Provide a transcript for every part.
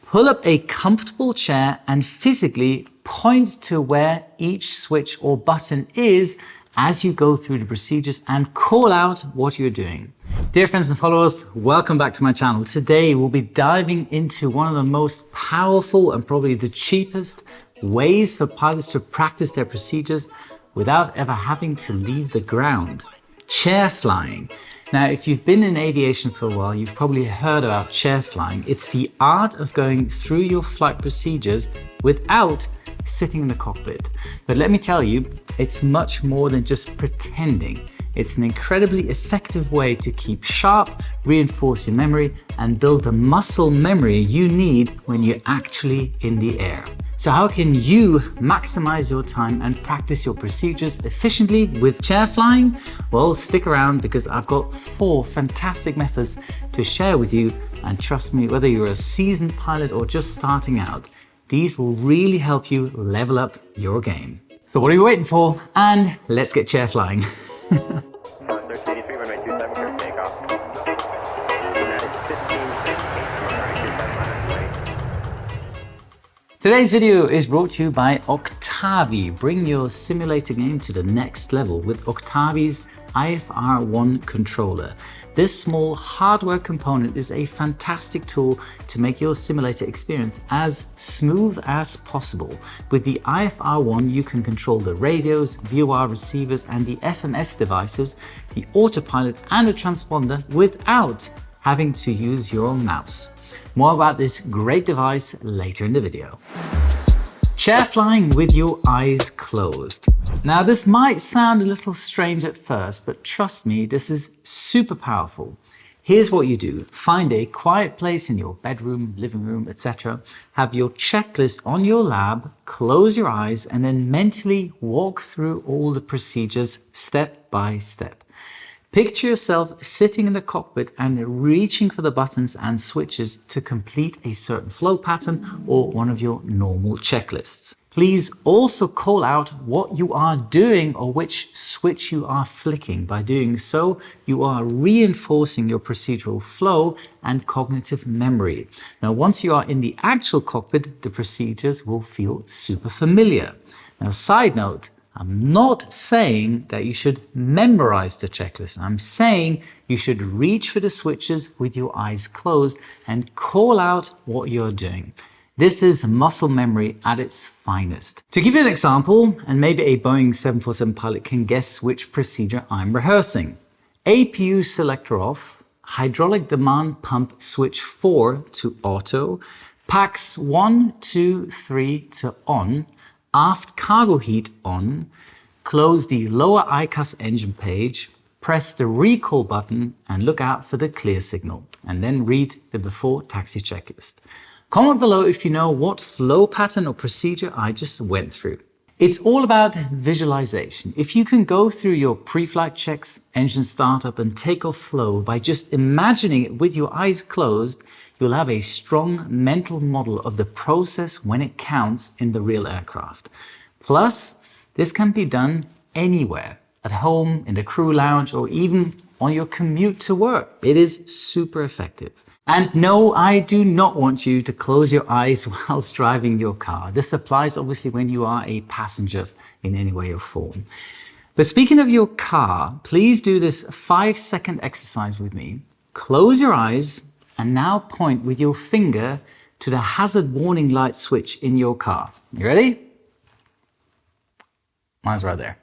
Pull up a comfortable chair and physically point to where each switch or button is as you go through the procedures and call out what you're doing. Dear friends and followers, welcome back to my channel. Today we'll be diving into one of the most powerful and probably the cheapest ways for pilots to practice their procedures without ever having to leave the ground. Chair flying. Now, if you've been in aviation for a while, you've probably heard about chair flying. It's the art of going through your flight procedures without sitting in the cockpit. But let me tell you, it's much more than just pretending. It's an incredibly effective way to keep sharp, reinforce your memory, and build the muscle memory you need when you're actually in the air. So how can you maximize your time and practice your procedures efficiently with chair flying? Well, stick around because I've got 4 fantastic methods to share with you. And trust me, whether you're a seasoned pilot or just starting out, these will really help you level up your game. So what are you waiting for? And let's get chair flying. Today's video is brought to you by OCTAVI. Bring your simulator game to the next level with OCTAVI's IFR-1 controller. This small hardware component is a fantastic tool to make your simulator experience as smooth as possible. With the IFR-1, you can control the radios, VOR receivers, and the FMS devices, the autopilot, and the transponder without having to use your mouse. More about this great device later in the video. Chair flying with your eyes closed. Now, this might sound a little strange at first, but trust me, this is super powerful. Here's what you do. Find a quiet place in your bedroom, living room, etc. Have your checklist on your lab, close your eyes, and then mentally walk through all the procedures step by step. Picture yourself sitting in the cockpit and reaching for the buttons and switches to complete a certain flow pattern or one of your normal checklists. Please also call out what you are doing or which switch you are flicking. By doing so, you are reinforcing your procedural flow and cognitive memory. Now, once you are in the actual cockpit, the procedures will feel super familiar. Now, side note, I'm not saying that you should memorize the checklist. I'm saying you should reach for the switches with your eyes closed and call out what you're doing. This is muscle memory at its finest. To give you an example, and maybe a Boeing 747 pilot can guess which procedure I'm rehearsing. APU selector off, hydraulic demand pump switch 4 to auto, packs 1, 2, 3 to on, aft cargo heat on, close the lower ICAS engine page, press the recall button and look out for the clear signal, and then read the before taxi checklist. Comment below if you know what flow pattern or procedure I just went through. It's all about visualization. If you can go through your pre-flight checks, engine startup and takeoff flow by just imagining it with your eyes closed, you'll have a strong mental model of the process when it counts in the real aircraft. Plus, this can be done anywhere, at home, in the crew lounge, or even on your commute to work. It is super effective. And no, I do not want you to close your eyes whilst driving your car. This applies obviously when you are a passenger in any way or form. But speaking of your car, please do this 5-second exercise with me. Close your eyes and now point with your finger to the hazard warning light switch in your car. You ready? Mine's right there.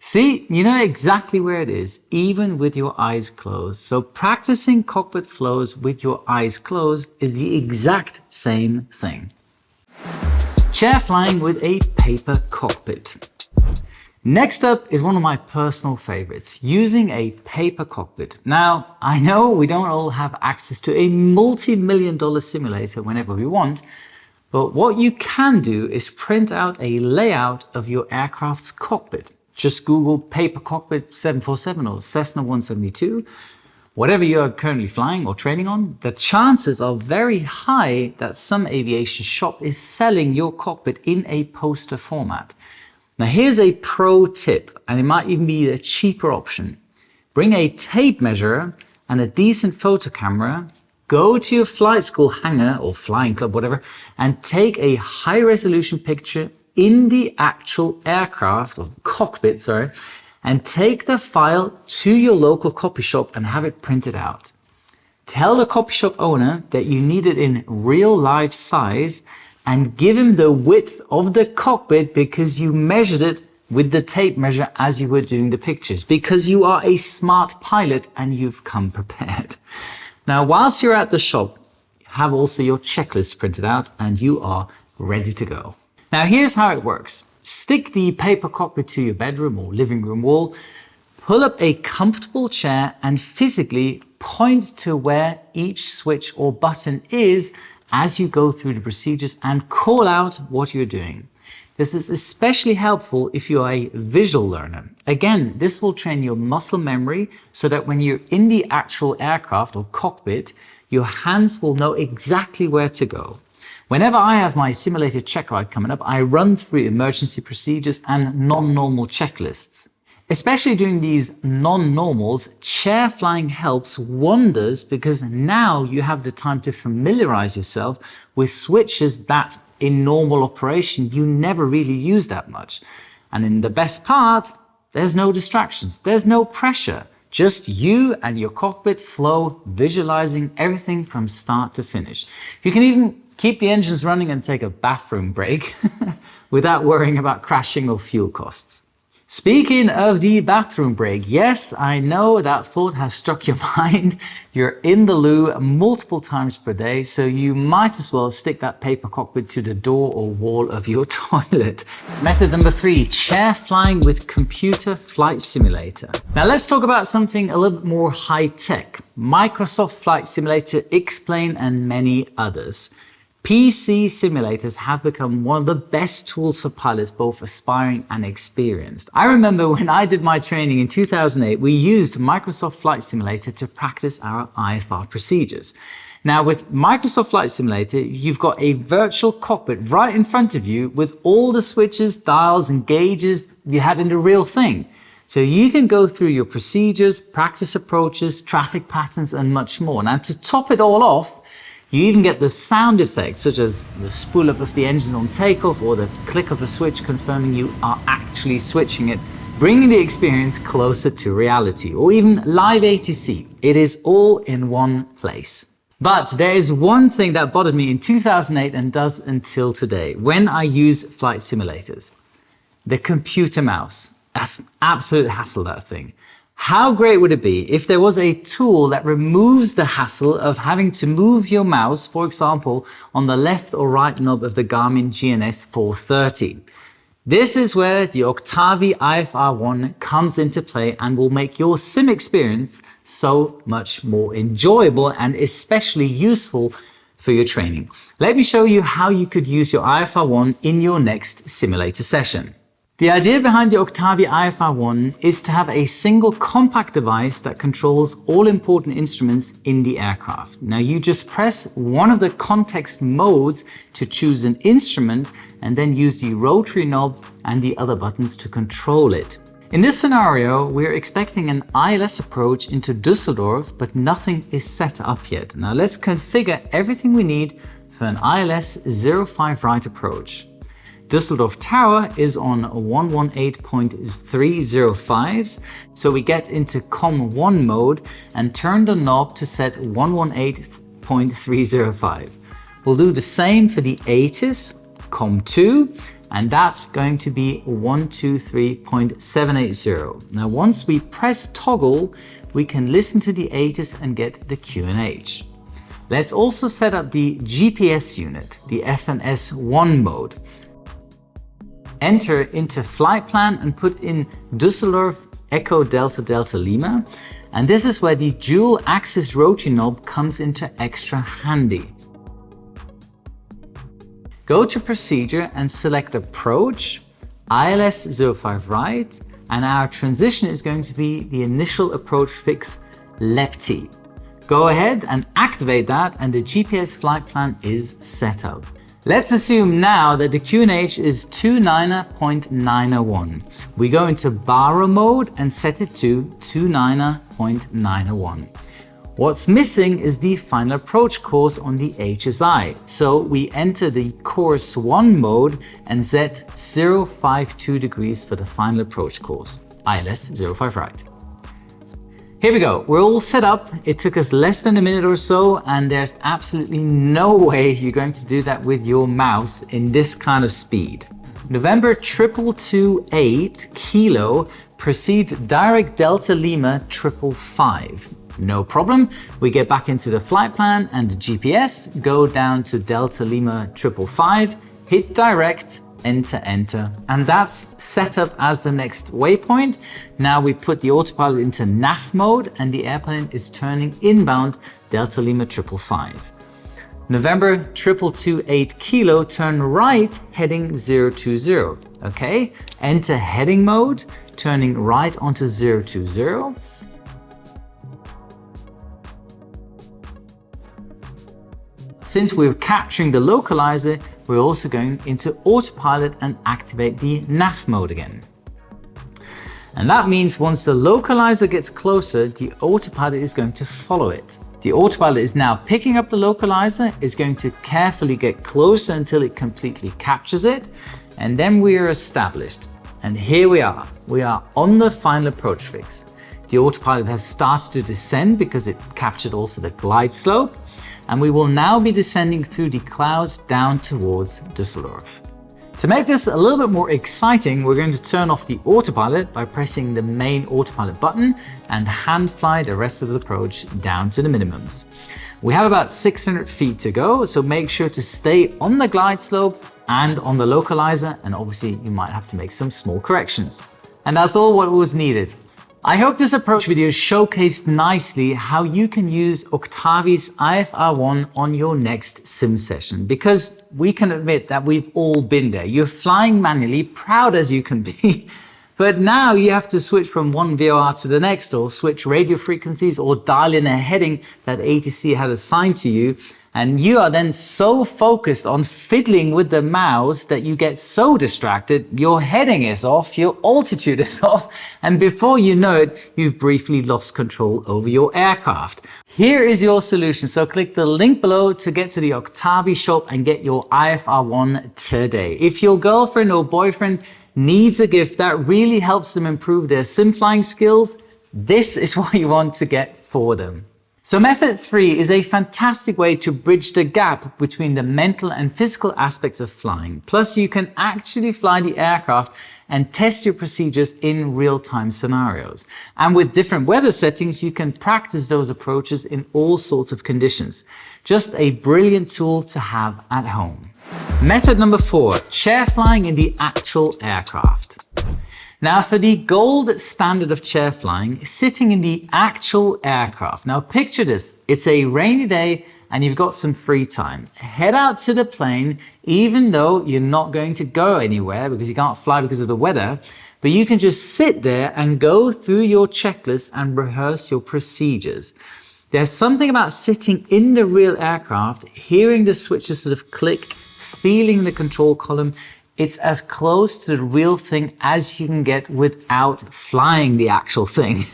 See, you know exactly where it is, even with your eyes closed. So practicing cockpit flows with your eyes closed is the exact same thing. Chair flying with a paper cockpit. Next up is one of my personal favorites, using a paper cockpit. Now, I know we don't all have access to a multi-million-dollar simulator whenever we want, but what you can do is print out a layout of your aircraft's cockpit. Just Google paper cockpit 747 or Cessna 172. Whatever you are currently flying or training on, the chances are very high that some aviation shop is selling your cockpit in a poster format. Now here's a pro tip, and it might even be a cheaper option. Bring a tape measure and a decent photo camera go to your flight school hangar or flying club, whatever, and take a high resolution picture in the actual aircraft or cockpit, and take the file to your local copy shop and have it printed out. Tell the copy shop owner that you need it in real life size and give him the width of the cockpit because you measured it with the tape measure as you were doing the pictures, because you are a smart pilot and you've come prepared. Now, whilst you're at the shop, have also your checklist printed out and you are ready to go. Now, here's how it works. Stick the paper cockpit to your bedroom or living room wall, pull up a comfortable chair and physically point to where each switch or button is as you go through the procedures and call out what you're doing. This is especially helpful if you are a visual learner. Again, this will train your muscle memory so that when you're in the actual aircraft or cockpit, your hands will know exactly where to go. Whenever I have my simulated check ride coming up, I run through emergency procedures and non-normal checklists. Especially during these non-normals, chair flying helps wonders because now you have the time to familiarize yourself with switches that in normal operation you never really use that much. And in the best part, there's no distractions, there's no pressure. Just you and your cockpit flow, visualizing everything from start to finish. You can even keep the engines running and take a bathroom break without worrying about crashing or fuel costs. Speaking of the bathroom break, yes, I know that thought has struck your mind. You're in the loo multiple times per day, so you might as well stick that paper cockpit to the door or wall of your toilet. Method number 3, chair flying with computer flight simulator. Now let's talk about something a little bit more high tech. Microsoft Flight Simulator, X-Plane, and many others. PC simulators have become one of the best tools for pilots, both aspiring and experienced. I remember when I did my training in 2008, we used Microsoft Flight Simulator to practice our IFR procedures. Now with Microsoft Flight Simulator, you've got a virtual cockpit right in front of you with all the switches, dials, and gauges you had in the real thing. So you can go through your procedures, practice approaches, traffic patterns, and much more. Now to top it all off, you even get the sound effects, such as the spool up of the engines on takeoff or the click of a switch confirming you are actually switching it, bringing the experience closer to reality, or even live ATC. It is all in one place. But there is one thing that bothered me in 2008 and does until today when I use flight simulators. The computer mouse. That's an absolute hassle, that thing. How great would it be if there was a tool that removes the hassle of having to move your mouse, for example, on the left or right knob of the Garmin GNS 430. This is where the OCTAVI IFR-1 comes into play and will make your sim experience so much more enjoyable and especially useful for your training. Let me show you how you could use your IFR-1 in your next simulator session. The idea behind the OCTAVI IFR-1 is to have a single compact device that controls all important instruments in the aircraft. Now you just press one of the context modes to choose an instrument and then use the rotary knob and the other buttons to control it. In this scenario, we're expecting an ILS approach into Düsseldorf, but nothing is set up yet. Now let's configure everything we need for an ILS 05 right approach. Düsseldorf Tower is on 118.305s, so we get into COM1 mode and turn the knob to set 118.305. We'll do the same for the ATIS, COM2, and that's going to be 123.780. Now once we press toggle, we can listen to the ATIS and get the QNH. Let's also set up the GPS unit, the FNS1 mode. Enter into flight plan and put in Düsseldorf Echo Delta Delta Lima. And this is where the dual axis rotary knob comes into extra handy. Go to procedure and select approach, ILS 05 right, and our transition is going to be the initial approach fix LEPT. Go ahead and activate that and the GPS flight plan is set up. Let's assume now that the QNH is 29.901. We go into Baro mode and set it to 29.901. What's missing is the final approach course on the HSI. So we enter the course 1 mode and set 052 degrees for the final approach course, ILS 05 right. Here we go, we're all set up. It took us less than a minute or so, and there's absolutely no way you're going to do that with your mouse in this kind of speed. November 2228 Kilo, proceed direct Delta Lima 555. No problem, we get back into the flight plan and the GPS, go down to Delta Lima 555, hit direct, enter, and that's set up as the next waypoint. Now we put the autopilot into NAV mode and the airplane is turning inbound Delta Lima 555. November 2228 Kilo, turn right, heading 020. Okay, enter heading mode, turning right onto 020. Since we're capturing the localizer, we're also going into autopilot and activate the NAV mode again. And that means once the localizer gets closer, the autopilot is going to follow it. The autopilot is now picking up the localizer, is going to carefully get closer until it completely captures it, and then we are established. And here we are on the final approach fix. The autopilot has started to descend because it captured also the glide slope. And we will now be descending through the clouds down towards Düsseldorf. To make this a little bit more exciting, we're going to turn off the autopilot by pressing the main autopilot button and hand fly the rest of the approach down to the minimums. We have about 600 feet to go, so make sure to stay on the glide slope and on the localizer, and obviously you might have to make some small corrections. And that's all what was needed. I hope this approach video showcased nicely how you can use OCTAVI's IFR-1 on your next sim session, because we can admit that we've all been there. You're flying manually, proud as you can be, but now you have to switch from one VOR to the next, or switch radio frequencies, or dial in a heading that ATC had assigned to you. And you are then so focused on fiddling with the mouse that you get so distracted, your heading is off, your altitude is off, and before you know it, you've briefly lost control over your aircraft. Here is your solution. So click the link below to get to the OCTAVI shop and get your IFR-1 today. If your girlfriend or boyfriend needs a gift that really helps them improve their sim flying skills, this is what you want to get for them. So method 3 is a fantastic way to bridge the gap between the mental and physical aspects of flying. Plus, you can actually fly the aircraft and test your procedures in real-time scenarios. And with different weather settings, you can practice those approaches in all sorts of conditions. Just a brilliant tool to have at home. Method number 4, chair flying in the actual aircraft. Now for the gold standard of chair flying, sitting in the actual aircraft. Now picture this, it's a rainy day and you've got some free time. Head out to the plane, even though you're not going to go anywhere because you can't fly because of the weather, but you can just sit there and go through your checklist and rehearse your procedures. There's something about sitting in the real aircraft, hearing the switches sort of click, feeling the control column. It's as close to the real thing as you can get without flying the actual thing.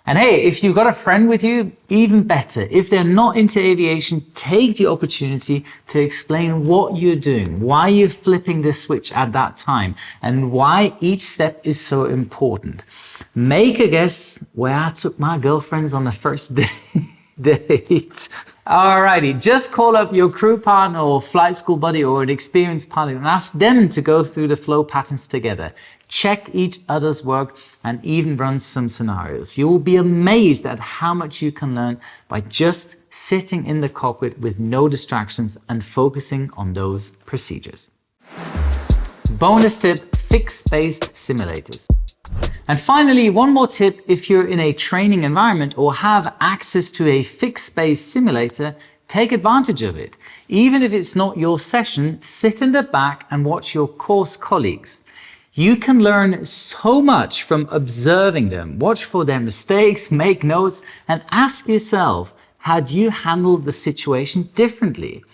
And hey, if you've got a friend with you, even better. If they're not into aviation, take the opportunity to explain what you're doing, why you're flipping the switch at that time, and why each step is so important. Make a guess where I took my girlfriends on the first date. Alrighty, just call up your crew partner or flight school buddy or an experienced pilot and ask them to go through the flow patterns together. Check each other's work and even run some scenarios. You will be amazed at how much you can learn by just sitting in the cockpit with no distractions and focusing on those procedures. Bonus tip, fixed-based simulators. And finally, one more tip, if you're in a training environment or have access to a fixed-based simulator, take advantage of it. Even if it's not your session, sit in the back and watch your course colleagues. You can learn so much from observing them. Watch for their mistakes, make notes, and ask yourself, had you handled the situation differently?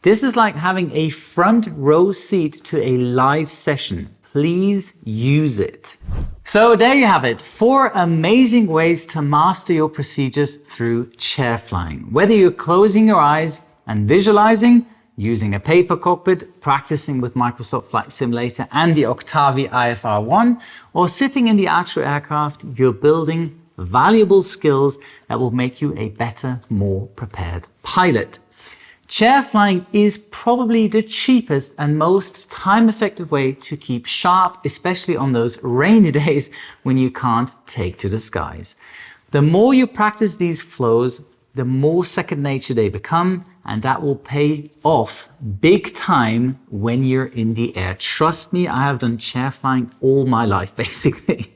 This is like having a front row seat to a live session. Please use it. So there you have it, 4 amazing ways to master your procedures through chair flying. Whether you're closing your eyes and visualizing, using a paper cockpit, practicing with Microsoft Flight Simulator and the OCTAVI IFR-1, or sitting in the actual aircraft, you're building valuable skills that will make you a better, more prepared pilot. Chair flying is probably the cheapest and most time-effective way to keep sharp, especially on those rainy days when you can't take to the skies. The more you practice these flows, the more second nature they become, and that will pay off big time when you're in the air. Trust me, I have done chair flying all my life, basically.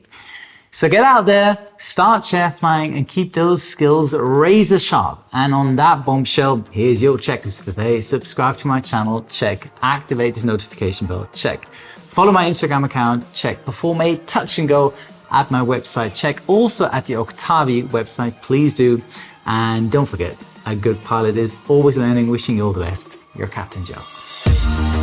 So get out there, start chair flying, and keep those skills razor sharp. And on that bombshell, here's your checklist today. Subscribe to my channel, check. Activate the notification bell, check. Follow my Instagram account, check. Perform a touch and go at my website, check. Also at the OCTAVI website, please do. And don't forget, a good pilot is always learning. Wishing you all the best. Your Captain Joe.